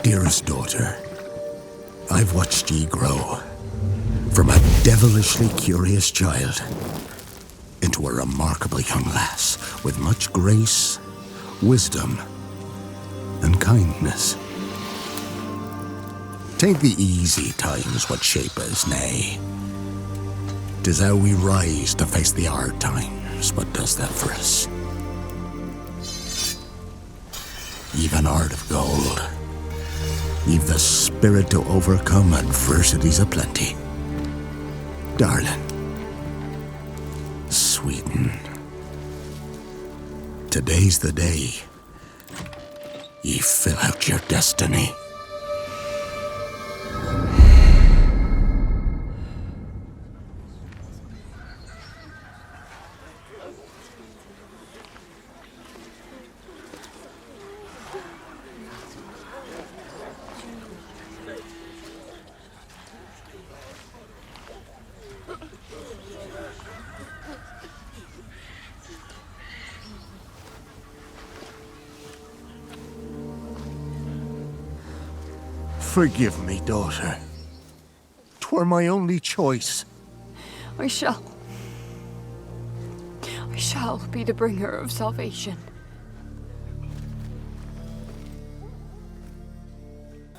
Dearest daughter, I've watched ye grow from a devilishly curious child into a remarkably young lass with much grace, wisdom, and kindness. Take the easy times what shape us, nay. 'Tis how we rise to face the hard times what does that for us. You've an heart of gold. You've the spirit to overcome adversities aplenty. Darling, sweeten. Today's the day ye fill out your destiny. Forgive me, daughter. 'Twere my only choice. I shall be the bringer of salvation.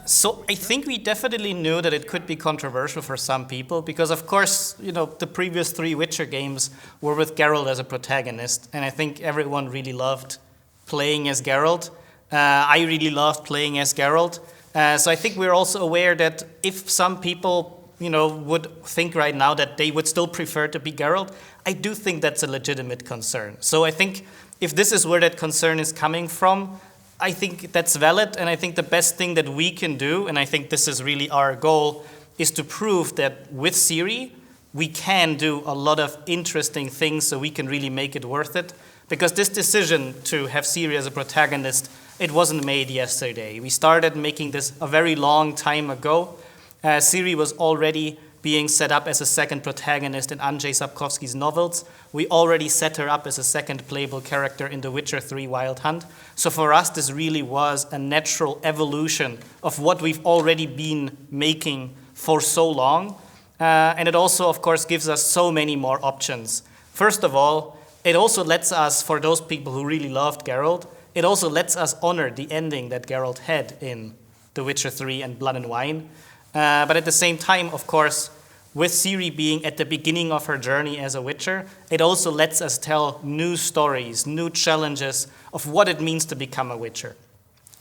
So I think we definitely knew that it could be controversial for some people because, of course, the previous 3 Witcher games were with Geralt as a protagonist, and I think everyone really loved playing as Geralt. I really loved playing as Geralt. So I think we're also aware that if some people, would think right now that they would still prefer to be Geralt, I do think that's a legitimate concern. So I think if this is where that concern is coming from, I think that's valid, and I think the best thing that we can do, and I think this is really our goal, is to prove that with Ciri, we can do a lot of interesting things so we can really make it worth it. Because this decision to have Ciri as a protagonist, it wasn't made yesterday. We started making this a very long time ago. Ciri was already being set up as a second protagonist in Andrzej Sapkowski's novels. We already set her up as a second playable character in The Witcher 3 Wild Hunt. So for us, this really was a natural evolution of what we've already been making for so long. And it also, of course, gives us so many more options. First of all, it also lets us, for those people who really loved Geralt, it also lets us honor the ending that Geralt had in The Witcher 3 and Blood and Wine. But at the same time, of course, with Ciri being at the beginning of her journey as a Witcher, it also lets us tell new stories, new challenges of what it means to become a Witcher.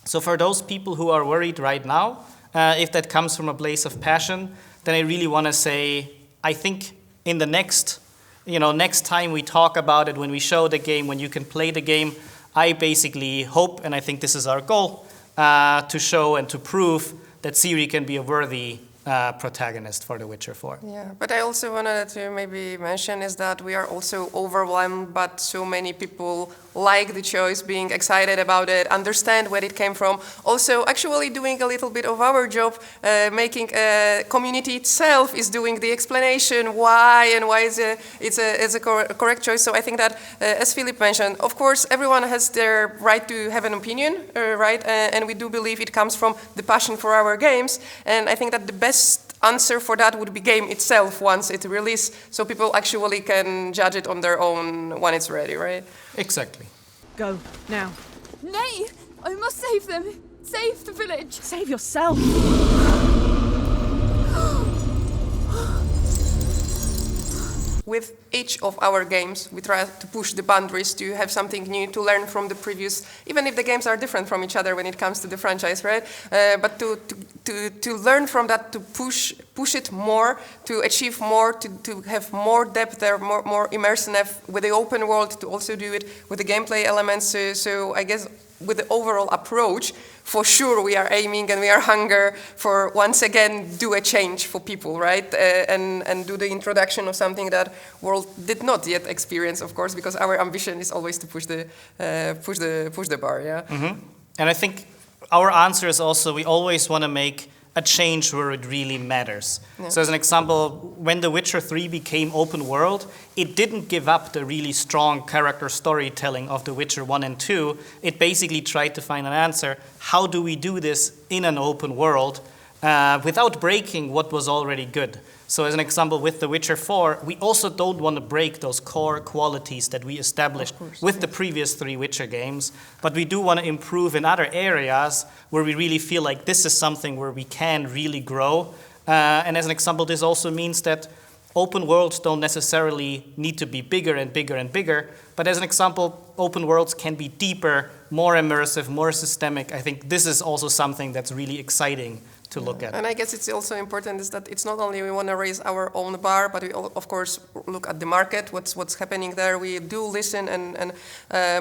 So for those people who are worried right now, if that comes from a place of passion, then I really want to say, I think in the next time we talk about it, when we show the game, when you can play the game, I basically hope, and I think this is our goal, to show and to prove that Ciri can be a worthy protagonist for The Witcher 4. Yeah, but I also wanted to maybe mention is that we are also overwhelmed, but so many people like the choice, being excited about it, understand where it came from. Also, actually doing a little bit of our job, making a community itself is doing the explanation why and why it's a correct choice. So I think that, as Philip mentioned, of course, everyone has their right to have an opinion, right? And we do believe it comes from the passion for our games. And I think that the best answer for that would be game itself once it releases, so people actually can judge it on their own when it's ready, right? Exactly. Go, now. Nay! I must save them! Save the village! Save yourself! With each of our games, we try to push the boundaries to have something new, to learn from the previous, even if the games are different from each other when it comes to the franchise, right? But to learn from that, to push it more, to achieve more, to have more depth there, more immersive with the open world, to also do it with the gameplay elements. So I guess with the overall approach, for sure we are aiming and we are hunger for once again do a change for people, right? And do the introduction of something that world did not yet experience, of course, because our ambition is always to push the bar, yeah. Mm-hmm. And I think our answer is also we always want to make a change where it really matters. So as an example, when The Witcher 3 became open world, it didn't give up the really strong character storytelling of The Witcher 1 and 2. It basically tried to find an answer. How do we do this in an open world without breaking what was already good? So as an example, with The Witcher 4, we also don't want to break those core qualities that we established with the previous 3 Witcher games, but we do want to improve in other areas where we really feel like this is something where we can really grow. And as an example, this also means that open worlds don't necessarily need to be bigger and bigger and bigger, but as an example, open worlds can be deeper, more immersive, more systemic. I think this is also something that's really exciting to look at. And I guess it's also important is that it's not only we want to raise our own bar, but we of course look at the market, what's happening there. We do listen and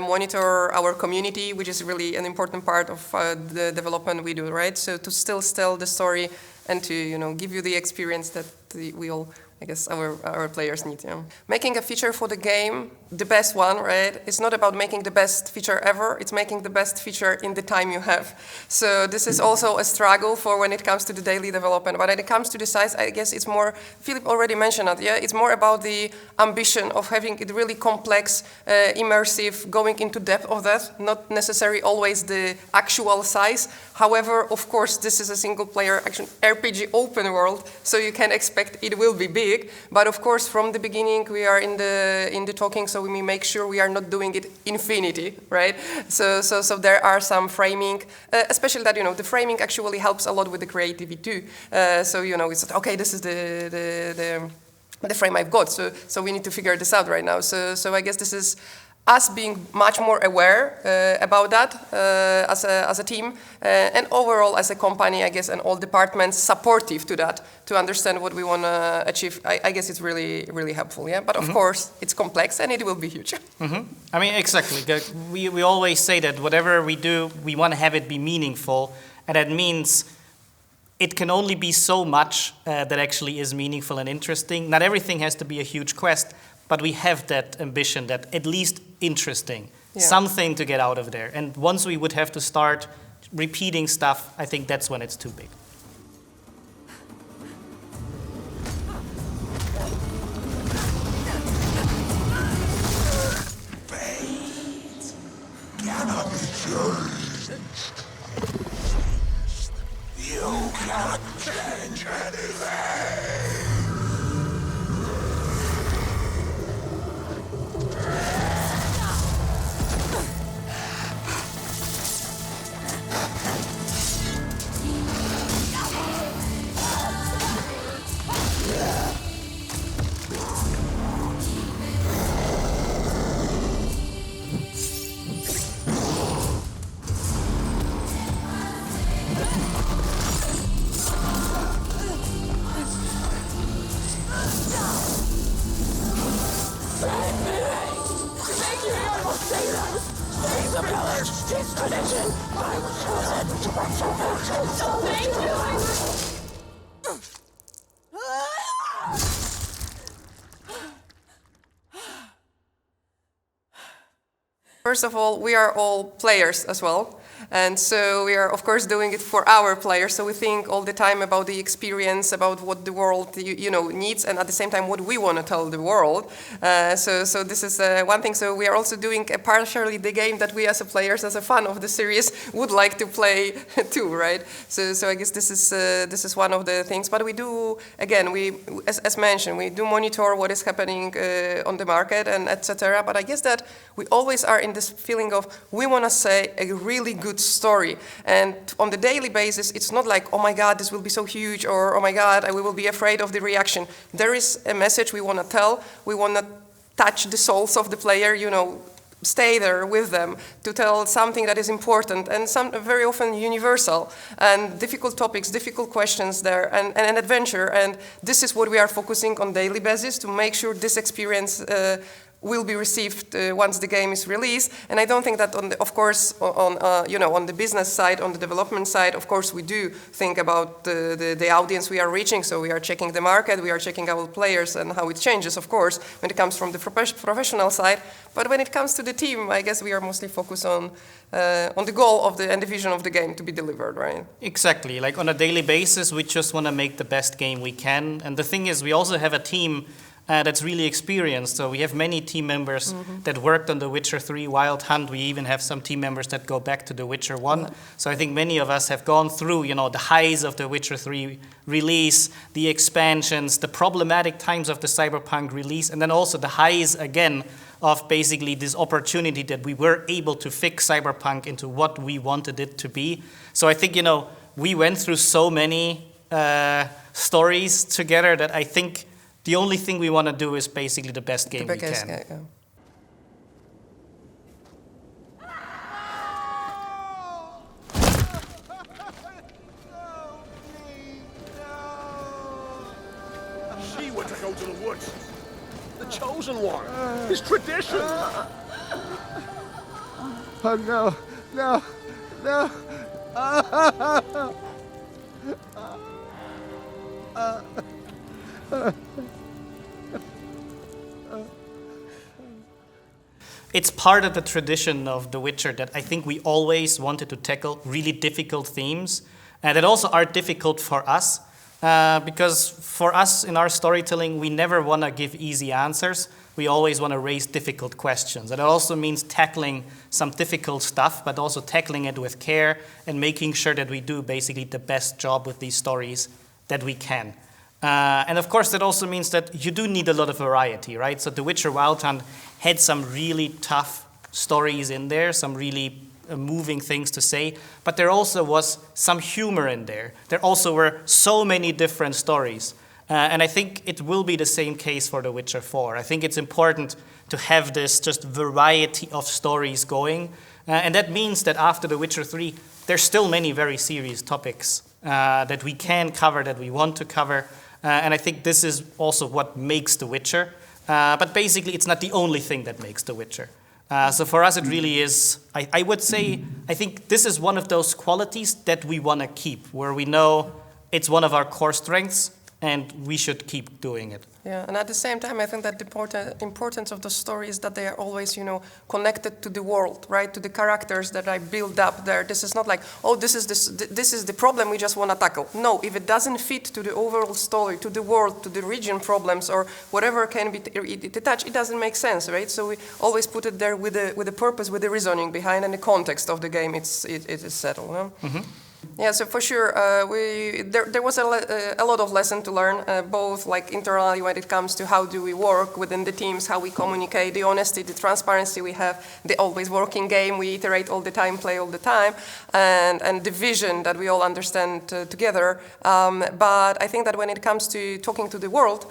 monitor our community, which is really an important part of the development we do, right? So to still tell the story and to give you the experience that we all, I guess, our players need. Yeah. Making a feature for the game, the best one, right? It's not about making the best feature ever. It's making the best feature in the time you have. So this is also a struggle for when it comes to the daily development. But when it comes to the size, I guess it's more, Philip already mentioned it, yeah? It's more about the ambition of having it really complex, immersive, going into depth of that, not necessarily always the actual size. However, of course, this is a single-player action RPG open world, so you can expect it will be big. But of course, from the beginning, we are in the talking, so we make sure we are not doing it infinity, right? So there are some framing, especially that the framing actually helps a lot with the creativity too. So it's okay. This is the frame I've got. So we need to figure this out right now. So I guess this is us being much more aware about that as a team, and overall as a company, I guess, and all departments supportive to that, to understand what we want to achieve. I guess it's really, really helpful, yeah? But of course, it's complex and it will be huge. I mean, exactly. We always say that whatever we do, we want to have it be meaningful, and that means it can only be so much that actually is meaningful and interesting. Not everything has to be a huge quest, but we have that ambition that at least interesting, something to get out of there. And once we would have to start repeating stuff, I think that's when it's too big. Fate cannot be changed. You cannot change anything. First of all, we are all players as well. And so we are, of course, doing it for our players. So we think all the time about the experience, about what the world needs, and at the same time what we want to tell the world. So this is one thing. So we are also doing partially the game that we as a players, as a fan of the series, would like to play too, right? So I guess this is one of the things. But we do, again, as mentioned, we do monitor what is happening on the market and etc. But I guess that we always are in this feeling of we want to say a really good story, and on the daily basis it's not like, oh my god, this will be so huge, or oh my god, we will be afraid of the reaction. There is a message we want to tell. We want to touch the souls of the player, stay there with them to tell something that is important and very often universal, and difficult topics, difficult questions there, and an adventure. And this is what we are focusing on daily basis to make sure this experience will be received once the game is released. And I don't think that, of course, on the business side, on the development side, of course, we do think about the audience we are reaching. So we are checking the market, we are checking our players and how it changes, of course, when it comes from the professional side. But when it comes to the team, I guess we are mostly focused on the goal of and the vision of the game to be delivered, right? Exactly. Like on a daily basis, we just want to make the best game we can. And the thing is, we also have a team that's really experienced. So we have many team members that worked on The Witcher 3 Wild Hunt. We even have some team members that go back to The Witcher 1. So I think many of us have gone through, the highs of The Witcher 3 release, the expansions, the problematic times of the Cyberpunk release, and then also the highs again of basically this opportunity that we were able to fix Cyberpunk into what we wanted it to be. So I think, we went through so many stories together that I think the only thing we want to do is basically the best game we can. Yeah. She went to go to the woods. The chosen one. His tradition. Oh no, no, no. It's part of the tradition of The Witcher that I think we always wanted to tackle really difficult themes that also are difficult for us because for us in our storytelling, we never want to give easy answers. We always want to raise difficult questions. And it also means tackling some difficult stuff, but also tackling it with care and making sure that we do basically the best job with these stories that we can. And of course, that also means that you do need a lot of variety, right? So The Witcher Wild Hunt had some really tough stories in there, some really moving things to say, but there also was some humor in there. There also were so many different stories. And I think it will be the same case for The Witcher 4. I think it's important to have this just variety of stories going. And that means that after The Witcher 3, there's still many very serious topics that we can cover, that we want to cover. And I think this is also what makes The Witcher. But basically, it's not the only thing that makes The Witcher. So for us, it really is, I would say, I think this is one of those qualities that we want to keep, where we know it's one of our core strengths, and we should keep doing it. Yeah, and at the same time, I think that the importance of the story is that they are always, connected to the world, right? To the characters that I build up there. This is not like, this is the problem we just want to tackle. No, if it doesn't fit to the overall story, to the world, to the region problems, or whatever can be detached, it doesn't make sense, right? So we always put it there with a purpose, with the reasoning behind, and the context of the game. It is settled. No? Mm-hmm. Yeah, so for sure, there was a lot of lesson to learn, both like internally when it comes to how do we work within the teams, how we communicate, the honesty, the transparency we have, the always working game we iterate all the time, play all the time, and the vision that we all understand together. But I think that when it comes to talking to the world,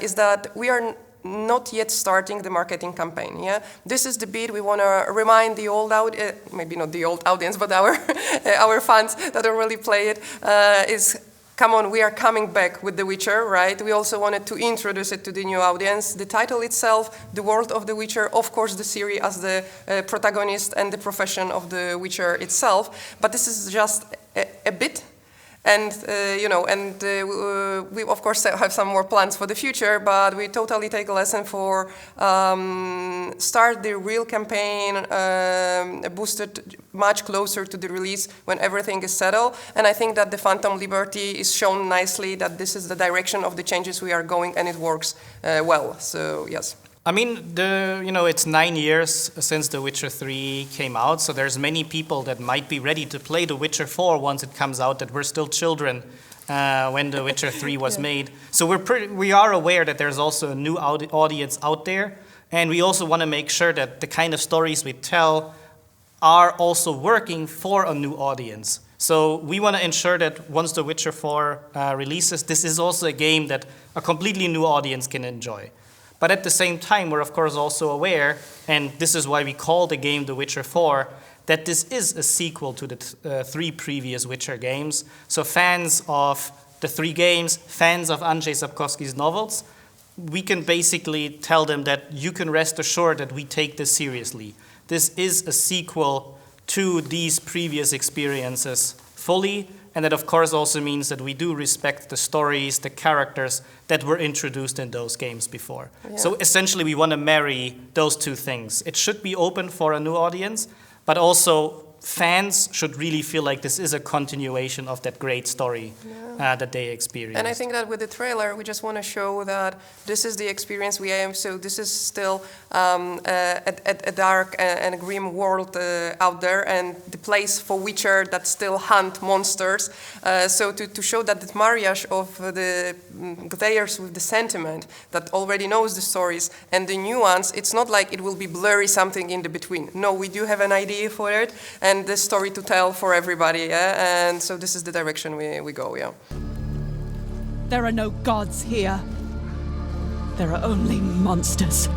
is that we are not yet starting the marketing campaign. Yeah, this is the bit we want to remind the old maybe not the old audience, but our fans that don't really play it. Is come on, we are coming back with The Witcher, right? We also wanted to introduce it to the new audience. The title itself, the world of The Witcher, of course, the Ciri as the protagonist and the profession of The Witcher itself. But this is just a bit. And, we, of course, have some more plans for the future, but we totally take a lesson for start the real campaign boosted much closer to the release when everything is settled. And I think that the Phantom Liberty is shown nicely that this is the direction of the changes we are going, and it works well. So, yes. I mean, it's 9 years since The Witcher 3 came out, so there's many people that might be ready to play The Witcher 4 once it comes out that were still children when The Witcher 3 was made. So we are aware that there's also a new audience out there, and we also want to make sure that the kind of stories we tell are also working for a new audience. So we want to ensure that once The Witcher 4 releases, this is also a game that a completely new audience can enjoy. But at the same time, we're of course also aware, and this is why we call the game The Witcher 4, that this is a sequel to the 3 previous Witcher games. So fans of the 3 games, fans of Andrzej Sapkowski's novels, we can basically tell them that you can rest assured that we take this seriously. This is a sequel to these previous experiences fully, and that of course also means that we do respect the stories, the characters that were introduced in those games before. Yeah. So essentially we want to marry those two things. It should be open for a new audience, but also fans should really feel like this is a continuation of that great story that they experienced. And I think that with the trailer, we just want to show that this is the experience we have. So this is still a dark and a grim world out there, and the place for Witcher that still hunt monsters. So to show that the marriage of the players with the sentiment that already knows the stories and the nuance, it's not like it will be blurry something in the between. No, we do have an idea for it, and the story to tell for everybody, yeah? And so this is the direction we go, yeah. There are no gods here. There are only monsters.